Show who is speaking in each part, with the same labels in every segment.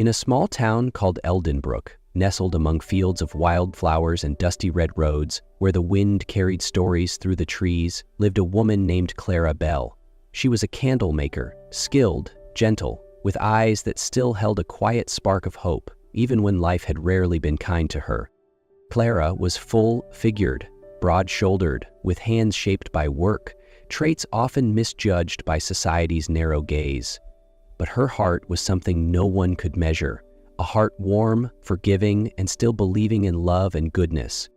Speaker 1: In a small town called Eldenbrook, nestled among fields of wildflowers and dusty red roads, where the wind carried stories through the trees, lived a woman named Clara Bell. She was a candle maker, skilled, gentle, with eyes that still held a quiet spark of hope, even when life had rarely been kind to her. Clara was full-figured, broad-shouldered, with hands shaped by work, traits often misjudged by society's narrow gaze. But her heart was something no one could measure, a heart warm, forgiving, and still believing in love and goodness.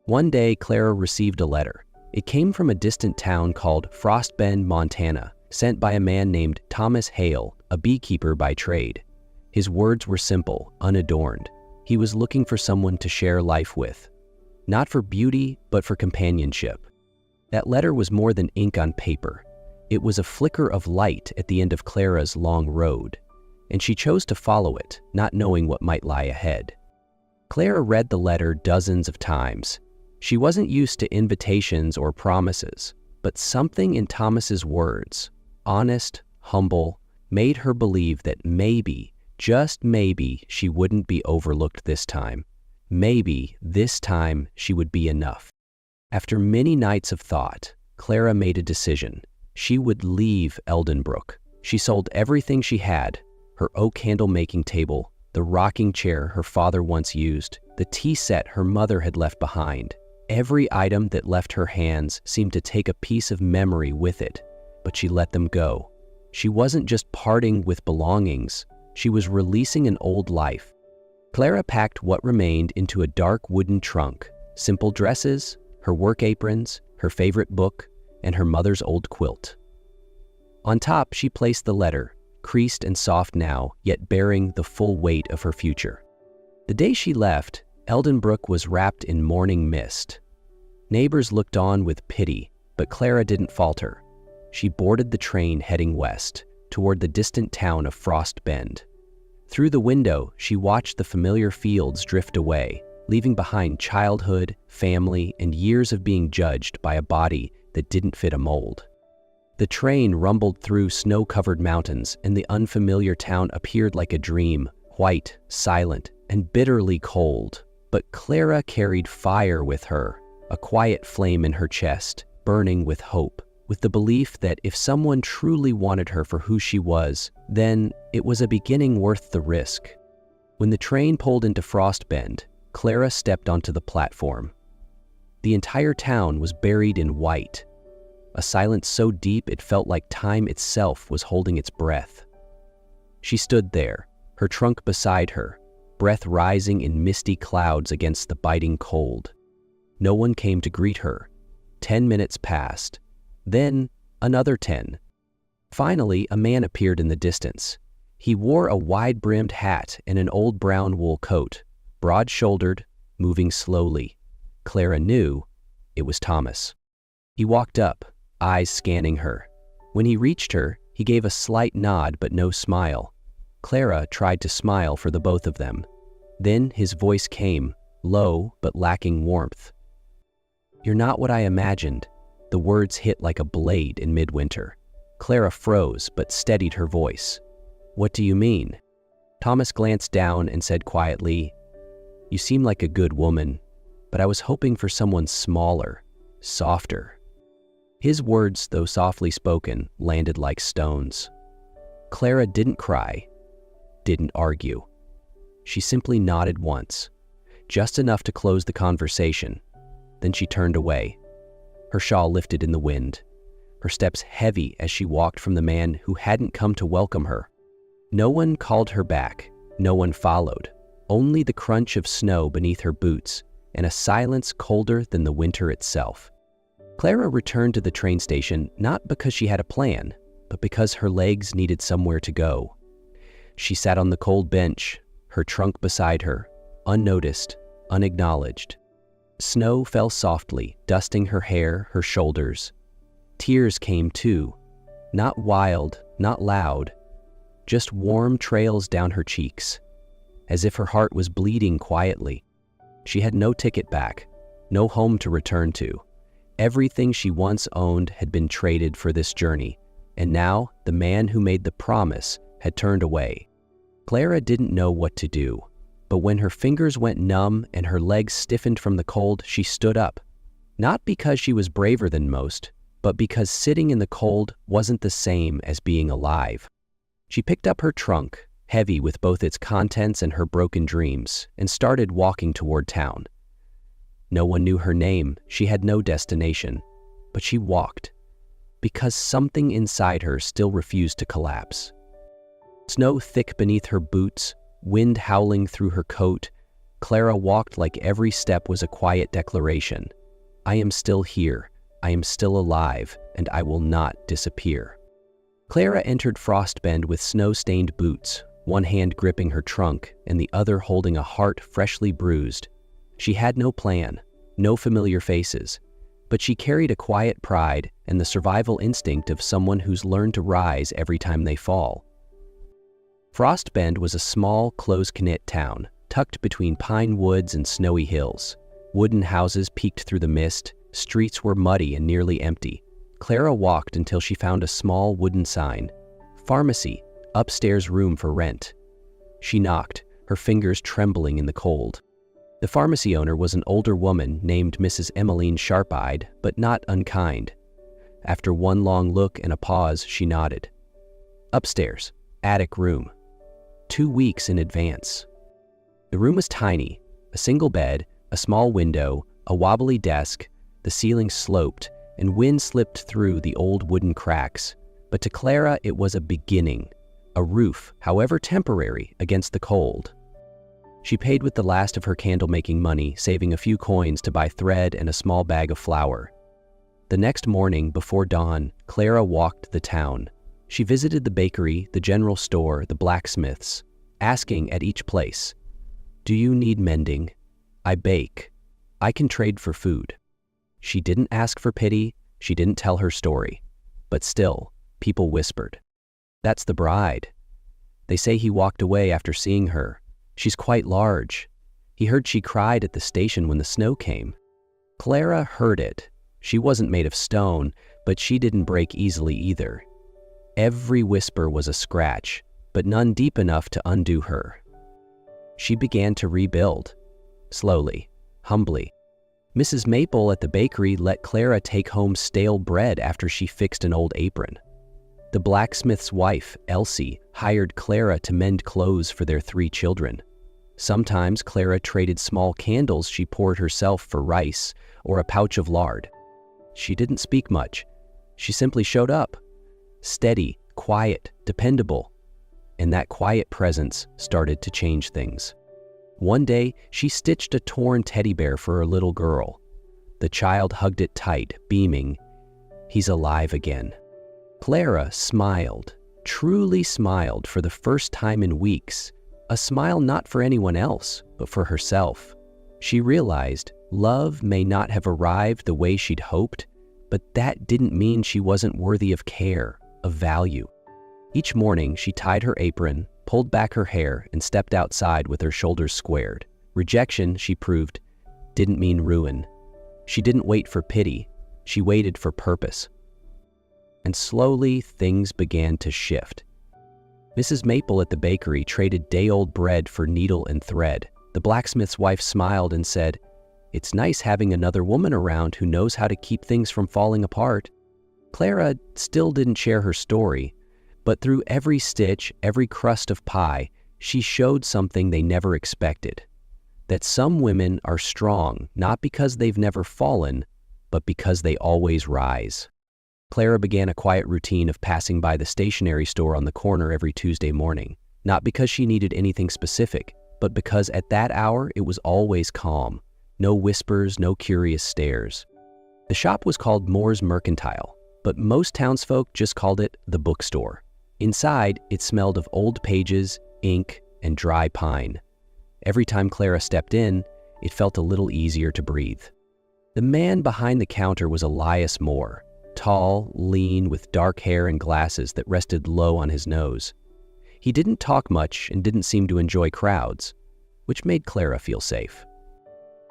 Speaker 1: One day, Clara received a letter. It came from a distant town called Frost Bend, Montana, sent by a man named Thomas Hale, a beekeeper by trade. His words were simple, unadorned. He was looking for someone to share life with. Not for beauty, but for companionship. That letter was more than ink on paper. It was a flicker of light at the end of Clara's long road, and she chose to follow it, not knowing what might lie ahead. Clara read the letter dozens of times. She wasn't used to invitations or promises, but something in Thomas's words, honest, humble, made her believe that maybe, just maybe, she wouldn't be overlooked this time. Maybe this time she would be enough. After many nights of thought, Clara made a decision. She would leave Eldenbrook. She sold everything she had, her oak candle-making table, the rocking chair her father once used, the tea set her mother had left behind. Every item that left her hands seemed to take a piece of memory with it, but she let them go. She wasn't just parting with belongings, she was releasing an old life. Clara packed what remained into a dark wooden trunk, simple dresses, her work aprons, her favorite book, and her mother's old quilt. On top, she placed the letter, creased and soft now, yet bearing the full weight of her future. The day she left, Eldenbrook was wrapped in morning mist. Neighbors looked on with pity, but Clara didn't falter. She boarded the train heading west, toward the distant town of Frost Bend. Through the window, she watched the familiar fields drift away, leaving behind childhood, family, and years of being judged by a body that didn't fit a mold. The train rumbled through snow-covered mountains, and the unfamiliar town appeared like a dream, white, silent, and bitterly cold. But Clara carried fire with her, a quiet flame in her chest, burning with hope, with the belief that if someone truly wanted her for who she was, then it was a beginning worth the risk. When the train pulled into Frost Bend, Clara stepped onto the platform. The entire town was buried in white, a silence so deep it felt like time itself was holding its breath. She stood there, her trunk beside her, breath rising in misty clouds against the biting cold. No one came to greet her. 10 minutes passed. Then another 10. Finally, a man appeared in the distance. He wore a wide-brimmed hat and an old brown wool coat, broad-shouldered, moving slowly. Clara knew it was Thomas. He walked up, eyes scanning her. When he reached her, he gave a slight nod but no smile. Clara tried to smile for the both of them. Then his voice came, low but lacking warmth. "You're not what I imagined." The words hit like a blade in midwinter. Clara froze but steadied her voice. "What do you mean?" Thomas glanced down and said quietly, "You seem like a good woman, but I was hoping for someone smaller, softer." His words, though softly spoken, landed like stones. Clara didn't cry, didn't argue. She simply nodded once, just enough to close the conversation. Then she turned away. Her shawl lifted in the wind, her steps heavy as she walked from the man who hadn't come to welcome her. No one called her back, no one followed, only the crunch of snow beneath her boots and a silence colder than the winter itself. Clara returned to the train station not because she had a plan, but because her legs needed somewhere to go. She sat on the cold bench, her trunk beside her, unnoticed, unacknowledged. Snow fell softly, dusting her hair, her shoulders. Tears came too, not wild, not loud, just warm trails down her cheeks, as if her heart was bleeding quietly. She had no ticket back, no home to return to. Everything she once owned had been traded for this journey, and now the man who made the promise had turned away. Clara didn't know what to do, but when her fingers went numb and her legs stiffened from the cold, she stood up. Not because she was braver than most, but because sitting in the cold wasn't the same as being alive. She picked up her trunk, heavy with both its contents and her broken dreams, and started walking toward town. No one knew her name, she had no destination, but she walked, because something inside her still refused to collapse. Snow thick beneath her boots, wind howling through her coat, Clara walked like every step was a quiet declaration. I am still here, I am still alive, and I will not disappear. Clara entered Frost Bend with snow-stained boots, one hand gripping her trunk and the other holding a heart freshly bruised. She had no plan, no familiar faces, but she carried a quiet pride and the survival instinct of someone who's learned to rise every time they fall. Frost Bend was a small, close-knit town, tucked between pine woods and snowy hills. Wooden houses peeked through the mist, streets were muddy and nearly empty. Clara walked until she found a small wooden sign, "Pharmacy, upstairs room for rent." She knocked, her fingers trembling in the cold. The pharmacy owner was an older woman named Mrs. Emmeline Sharp-Eyed, but not unkind. After one long look and a pause, she nodded. "Upstairs, attic room. 2 weeks in advance." The room was tiny, a single bed, a small window, a wobbly desk, the ceiling sloped, and wind slipped through the old wooden cracks. But to Clara it was a beginning, a roof, however temporary, against the cold. She paid with the last of her candle-making money, saving a few coins to buy thread and a small bag of flour. The next morning, before dawn, Clara walked the town. She visited the bakery, the general store, the blacksmiths, asking at each place, "Do you need mending? I bake. I can trade for food." She didn't ask for pity, she didn't tell her story. But still, people whispered, "That's the bride. They say he walked away after seeing her. She's quite large. He heard she cried at the station when the snow came." Clara heard it. She wasn't made of stone, but she didn't break easily either. Every whisper was a scratch, but none deep enough to undo her. She began to rebuild, slowly, humbly. Mrs. Maple at the bakery let Clara take home stale bread after she fixed an old apron. The blacksmith's wife, Elsie, hired Clara to mend clothes for their 3 children. Sometimes Clara traded small candles she poured herself for rice or a pouch of lard. She didn't speak much. She simply showed up. Steady, quiet, dependable. And that quiet presence started to change things. One day, she stitched a torn teddy bear for her little girl. The child hugged it tight, beaming, "He's alive again." Clara smiled, truly smiled for the first time in weeks, a smile not for anyone else, but for herself. She realized love may not have arrived the way she'd hoped, but that didn't mean she wasn't worthy of care, of value. Each morning, she tied her apron, pulled back her hair, and stepped outside with her shoulders squared. Rejection, she proved, didn't mean ruin. She didn't wait for pity, she waited for purpose. And slowly, things began to shift. Mrs. Maple at the bakery traded day-old bread for needle and thread. The blacksmith's wife smiled and said, "It's nice having another woman around who knows how to keep things from falling apart." Clara still didn't share her story, but through every stitch, every crust of pie, she showed something they never expected. That some women are strong, not because they've never fallen, but because they always rise. Clara began a quiet routine of passing by the stationery store on the corner every Tuesday morning, not because she needed anything specific, but because at that hour it was always calm. No whispers, no curious stares. The shop was called Moore's Mercantile, but most townsfolk just called it the bookstore. Inside, it smelled of old pages, ink, and dry pine. Every time Clara stepped in, it felt a little easier to breathe. The man behind the counter was Elias Moore, tall, lean, with dark hair and glasses that rested low on his nose. He didn't talk much and didn't seem to enjoy crowds, which made Clara feel safe.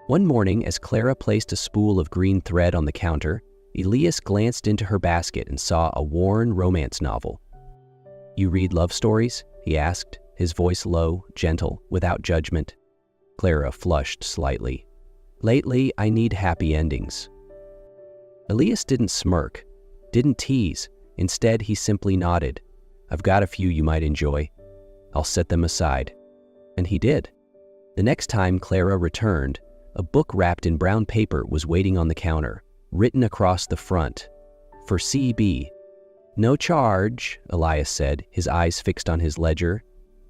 Speaker 1: One morning, as Clara placed a spool of green thread on the counter, Elias glanced into her basket and saw a worn romance novel. "You read love stories?" he asked, his voice low, gentle, without judgment. Clara flushed slightly. Lately, I need happy endings. Elias didn't smirk, didn't tease. Instead, he simply nodded. I've got a few you might enjoy. I'll set them aside. And he did. The next time Clara returned, a book wrapped in brown paper was waiting on the counter, written across the front. For CB. No charge, Elias said, his eyes fixed on his ledger.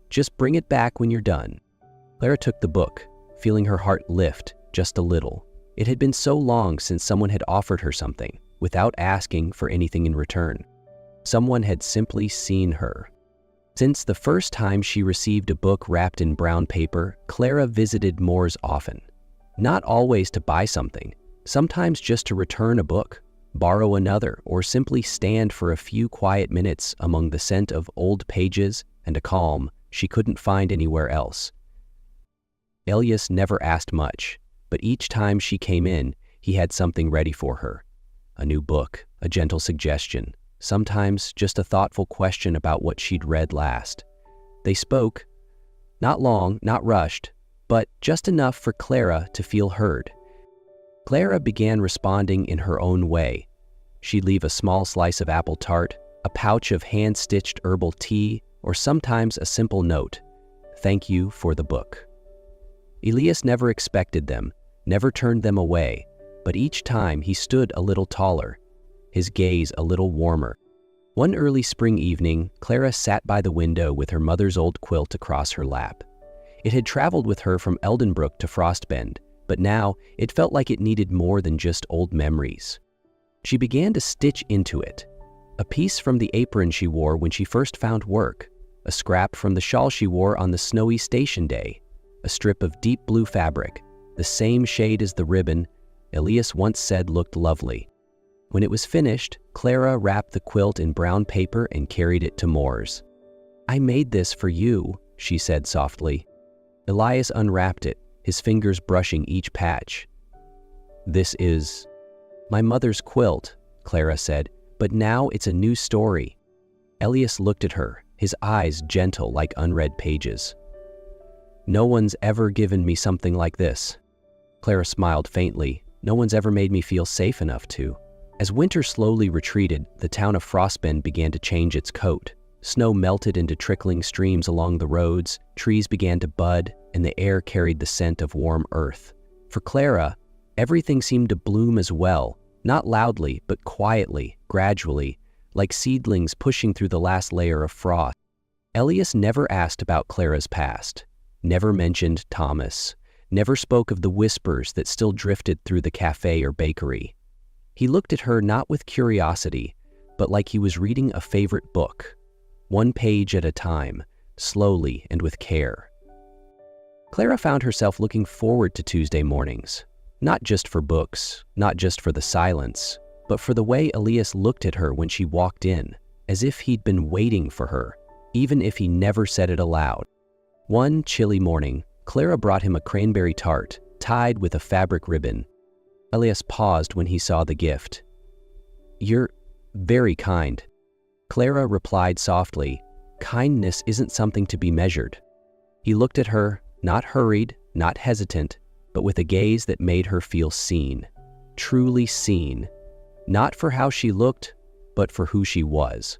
Speaker 1: Just bring it back when you're done. Clara took the book, feeling her heart lift just a little. It had been so long since someone had offered her something, without asking for anything in return. Someone had simply seen her. Since the first time she received a book wrapped in brown paper, Clara visited Moore's often. Not always to buy something, sometimes just to return a book, borrow another, or simply stand for a few quiet minutes among the scent of old pages and a calm she couldn't find anywhere else. Elias never asked much, but each time she came in, he had something ready for her. A new book, a gentle suggestion, sometimes just a thoughtful question about what she'd read last. They spoke, not long, not rushed, but just enough for Clara to feel heard. Clara began responding in her own way. She'd leave a small slice of apple tart, a pouch of hand-stitched herbal tea, or sometimes a simple note, "Thank you for the book." Elias never expected them, never turned them away, but each time he stood a little taller, his gaze a little warmer. One early spring evening, Clara sat by the window with her mother's old quilt across her lap. It had traveled with her from Eldenbrook to Frostbend, but now it felt like it needed more than just old memories. She began to stitch into it. A piece from the apron she wore when she first found work, a scrap from the shawl she wore on the snowy station day, a strip of deep blue fabric, the same shade as the ribbon Elias once said looked lovely. When it was finished, Clara wrapped the quilt in brown paper and carried it to Moore's. "I made this for you," she said softly. Elias unwrapped it, his fingers brushing each patch. "This is my mother's quilt," Clara said, "but now it's a new story." Elias looked at her, his eyes gentle like unread pages. "No one's ever given me something like this." Clara smiled faintly. "No one's ever made me feel safe enough to." As winter slowly retreated, the town of Frostbend began to change its coat. Snow melted into trickling streams along the roads, trees began to bud, and the air carried the scent of warm earth. For Clara, everything seemed to bloom as well, not loudly, but quietly, gradually, like seedlings pushing through the last layer of frost. Elias never asked about Clara's past, never mentioned Thomas, never spoke of the whispers that still drifted through the cafe or bakery. He looked at her not with curiosity, but like he was reading a favorite book, one page at a time, slowly and with care. Clara found herself looking forward to Tuesday mornings, not just for books, not just for the silence, but for the way Elias looked at her when she walked in, as if he'd been waiting for her, even if he never said it aloud. One chilly morning, Clara brought him a cranberry tart, tied with a fabric ribbon. Elias paused when he saw the gift. "You're very kind." Clara replied softly, "Kindness isn't something to be measured." He looked at her, not hurried, not hesitant, but with a gaze that made her feel seen, truly seen, not for how she looked, but for who she was.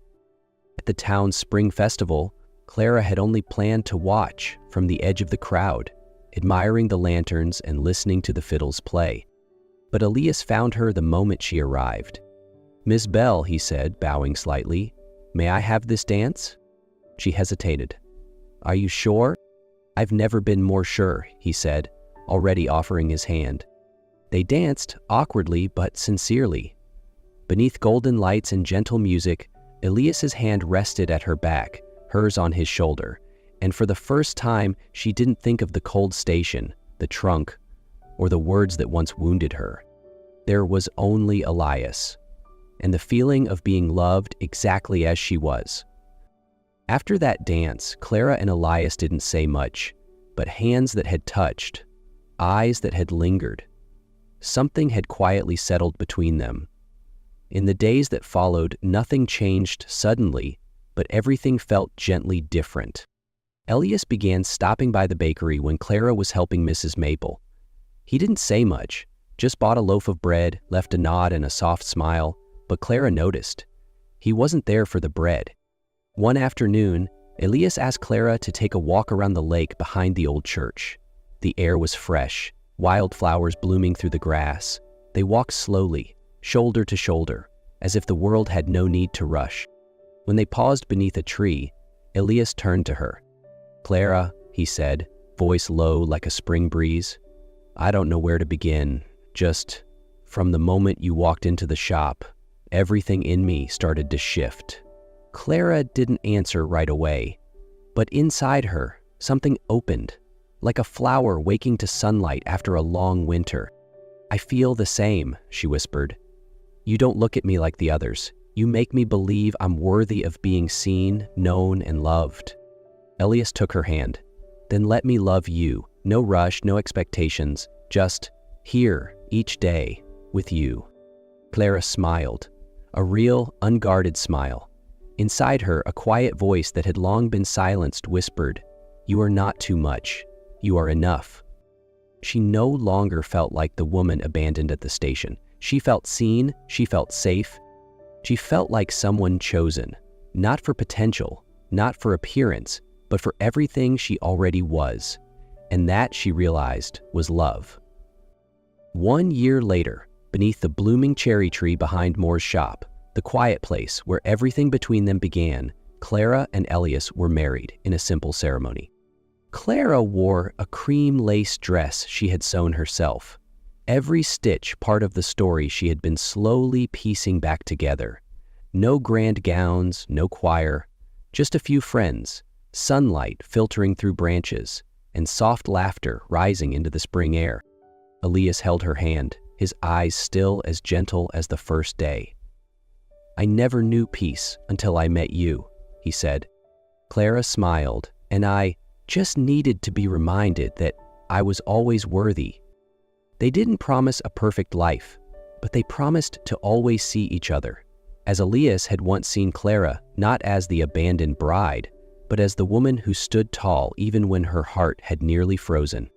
Speaker 1: At the town's spring festival, Clara had only planned to watch from the edge of the crowd, admiring the lanterns and listening to the fiddles play. But Elias found her the moment she arrived. "Miss Bell," he said, bowing slightly, "may I have this dance?" She hesitated. "Are you sure?" "I've never been more sure," he said, already offering his hand. They danced, awkwardly but sincerely. Beneath golden lights and gentle music, Elias's hand rested at her back, hers on his shoulder, and for the first time she didn't think of the cold station, the trunk, or the words that once wounded her. There was only Elias, and the feeling of being loved exactly as she was. After that dance, Clara and Elias didn't say much, but hands that had touched, eyes that had lingered. Something had quietly settled between them. In the days that followed, nothing changed suddenly, but everything felt gently different. Elias began stopping by the bakery when Clara was helping Mrs. Maple. He didn't say much, just bought a loaf of bread, left a nod and a soft smile, but Clara noticed. He wasn't there for the bread. One afternoon, Elias asked Clara to take a walk around the lake behind the old church. The air was fresh, wildflowers blooming through the grass. They walked slowly, shoulder to shoulder, as if the world had no need to rush. When they paused beneath a tree, Elias turned to her. "Clara," he said, voice low like a spring breeze, "I don't know where to begin. Just, from the moment you walked into the shop, everything in me started to shift." Clara didn't answer right away, but inside her, something opened, like a flower waking to sunlight after a long winter. "I feel the same," she whispered. "You don't look at me like the others. You make me believe I'm worthy of being seen, known, and loved." Elias took her hand. "Then let me love you. No rush, no expectations. Just here, each day, with you." Clara smiled, a real, unguarded smile. Inside her, a quiet voice that had long been silenced whispered, "You are not too much. You are enough." She no longer felt like the woman abandoned at the station. She felt seen, she felt safe. She felt like someone chosen, not for potential, not for appearance, but for everything she already was. And that, she realized, was love. 1 year later, beneath the blooming cherry tree behind Moore's shop, the quiet place where everything between them began, Clara and Elias were married in a simple ceremony. Clara wore a cream lace dress she had sewn herself. Every stitch part of the story she had been slowly piecing back together. No grand gowns, no choir, just a few friends, sunlight filtering through branches, and soft laughter rising into the spring air. Elias held her hand, his eyes still as gentle as the first day. "I never knew peace until I met you," he said. Clara smiled, "and I just needed to be reminded that I was always worthy." They didn't promise a perfect life, but they promised to always see each other, as Elias had once seen Clara not as the abandoned bride, but as the woman who stood tall even when her heart had nearly frozen.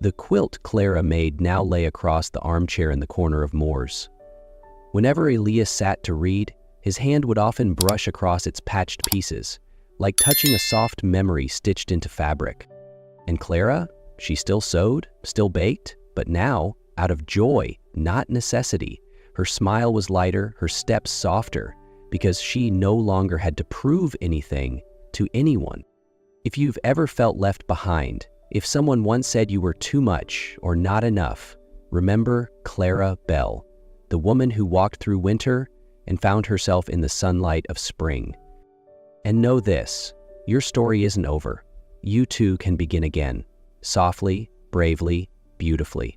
Speaker 1: The quilt Clara made now lay across the armchair in the corner of Moore's. Whenever Elias sat to read, his hand would often brush across its patched pieces, like touching a soft memory stitched into fabric. And Clara, she still sewed, still baked, but now, out of joy, not necessity. Her smile was lighter, her steps softer, because she no longer had to prove anything to anyone. If you've ever felt left behind, if someone once said you were too much or not enough, remember Clara Bell, the woman who walked through winter and found herself in the sunlight of spring. And know this, your story isn't over. You too can begin again, softly, bravely, beautifully.